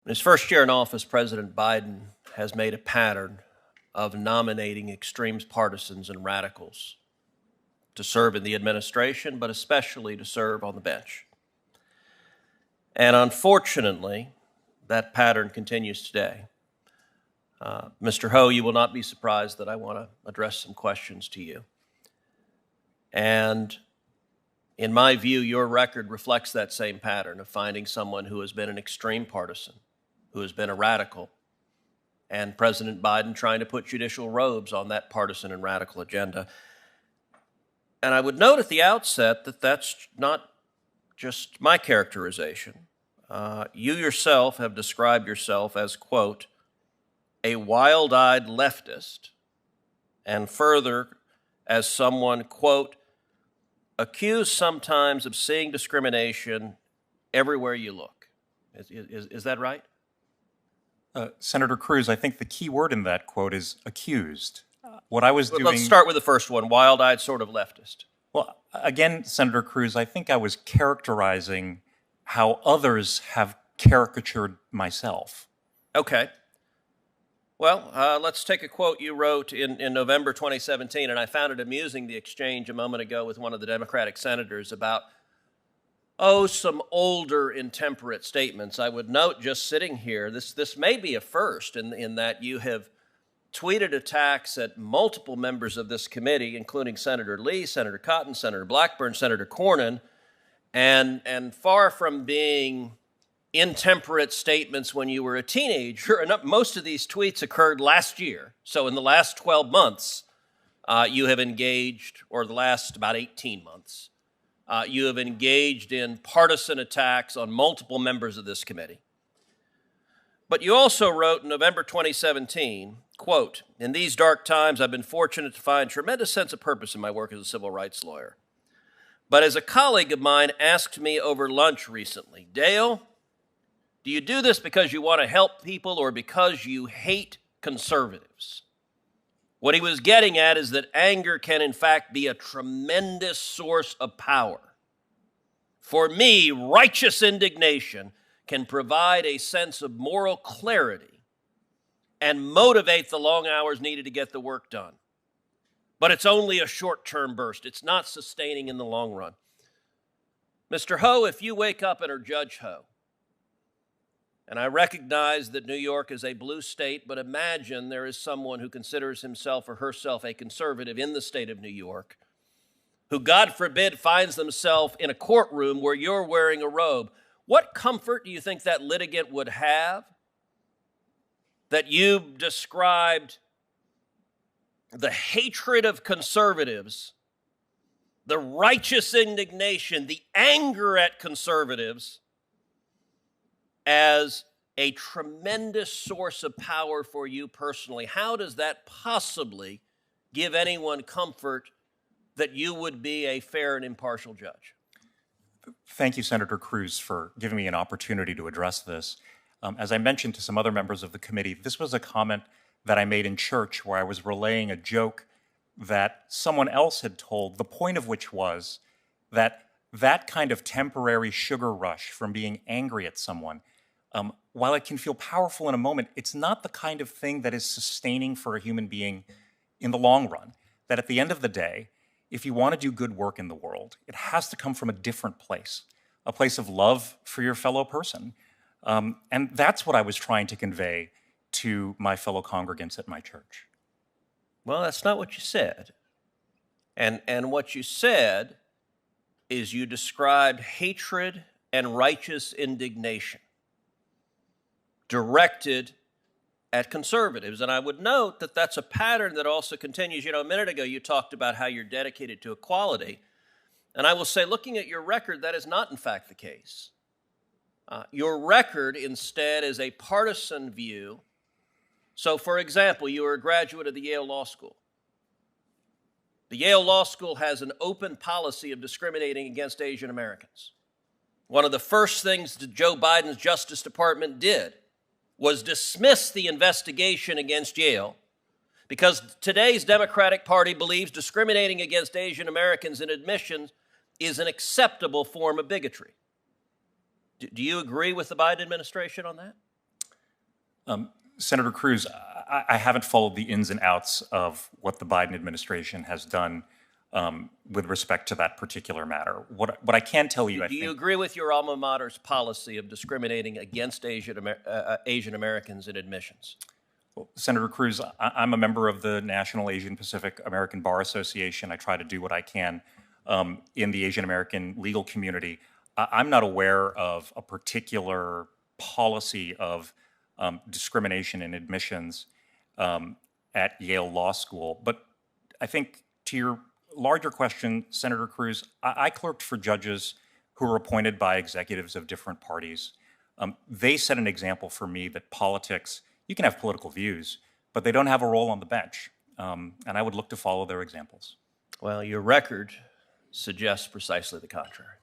In his first year in office, President Biden has made a pattern of nominating extreme partisans and radicals to serve in the administration, but especially to serve on the bench. And unfortunately, that pattern continues today. Mr. Ho, you will not be surprised that I want to address some questions to you. And in my view, your record reflects that same pattern of finding someone who has been an extreme partisan, who has been a radical, and President Biden trying to put judicial robes on that partisan and radical agenda. And I would note at the outset that that's not just my characterization. You yourself have described yourself as, quote, a wild-eyed leftist, and further as someone, quote, accused sometimes of seeing discrimination everywhere you look. Is that right? Senator Cruz, I think the key word in that quote is accused. What I was doing... Let's start with the first one, wild-eyed sort of leftist. Well, again, Senator Cruz, I think I was characterizing how others have caricatured myself. Okay. Well, let's take a quote you wrote in November 2017, and I found it amusing, the exchange a moment ago with one of the Democratic senators about, some older intemperate statements. I would note, just sitting here, this may be a first in that you have tweeted attacks at multiple members of this committee, including Senator Lee, Senator Cotton, Senator Blackburn, Senator Cornyn, and far from being intemperate statements when you were a teenager, most of these tweets occurred last year. So in the last 12 months, you have engaged, or the last about 18 months, you have engaged in partisan attacks on multiple members of this committee. But you also wrote in November 2017, quote, in these dark times, I've been fortunate to find tremendous sense of purpose in my work as a civil rights lawyer. But as a colleague of mine asked me over lunch recently, Dale, do you do this because you want to help people or because you hate conservatives? What he was getting at is that anger can, in fact, be a tremendous source of power. For me, righteous indignation can provide a sense of moral clarity and motivate the long hours needed to get the work done. But it's only a short-term burst. It's not sustaining in the long run. Mr. Ho, if you wake up and are Judge Ho, and I recognize that New York is a blue state, but imagine there is someone who considers himself or herself a conservative in the state of New York, who, God forbid, finds themselves in a courtroom where you're wearing a robe. What comfort do you think that litigant would have that you described the hatred of conservatives, the righteous indignation, the anger at conservatives, as a tremendous source of power for you personally? How does that possibly give anyone comfort that you would be a fair and impartial judge? Thank you, Senator Cruz, for giving me an opportunity to address this. As I mentioned to some other members of the committee, this was a comment that I made in church where I was relaying a joke that someone else had told, the point of which was that that kind of temporary sugar rush from being angry at someone, while it can feel powerful in a moment, it's not the kind of thing that is sustaining for a human being in the long run. That at the end of the day, if you want to do good work in the world, it has to come from a different place, a place of love for your fellow person. And that's what I was trying to convey to my fellow congregants at my church. Well, that's not what you said. And what you said is you described hatred and righteous indignation directed at conservatives. And I would note that that's a pattern that also continues. You know, a minute ago you talked about how you're dedicated to equality. And I will say, looking at your record, that is not in fact the case. Your record instead is a partisan view. So, for example, you are a graduate of the Yale Law School. The Yale Law School has an open policy of discriminating against Asian Americans. One of the first things that Joe Biden's Justice Department did was dismiss the investigation against Yale because today's Democratic Party believes discriminating against Asian Americans in admissions is an acceptable form of bigotry. Do you agree with the Biden administration on that? Senator Cruz, I haven't followed the ins and outs of what the Biden administration has done with respect to that particular matter. What I can tell you, Do you agree with your alma mater's policy of discriminating against Asian Americans in admissions? Senator Cruz, I'm a member of the National Asian Pacific American Bar Association. I try to do what I can in the Asian American legal community. I'm not aware of a particular policy of discrimination in admissions at Yale Law School. But I think to your larger question, Senator Cruz, I clerked for judges who were appointed by executives of different parties. They set an example for me that politics, you can have political views, but they don't have a role on the bench. And I would look to follow their examples. Well, your record suggests precisely the contrary.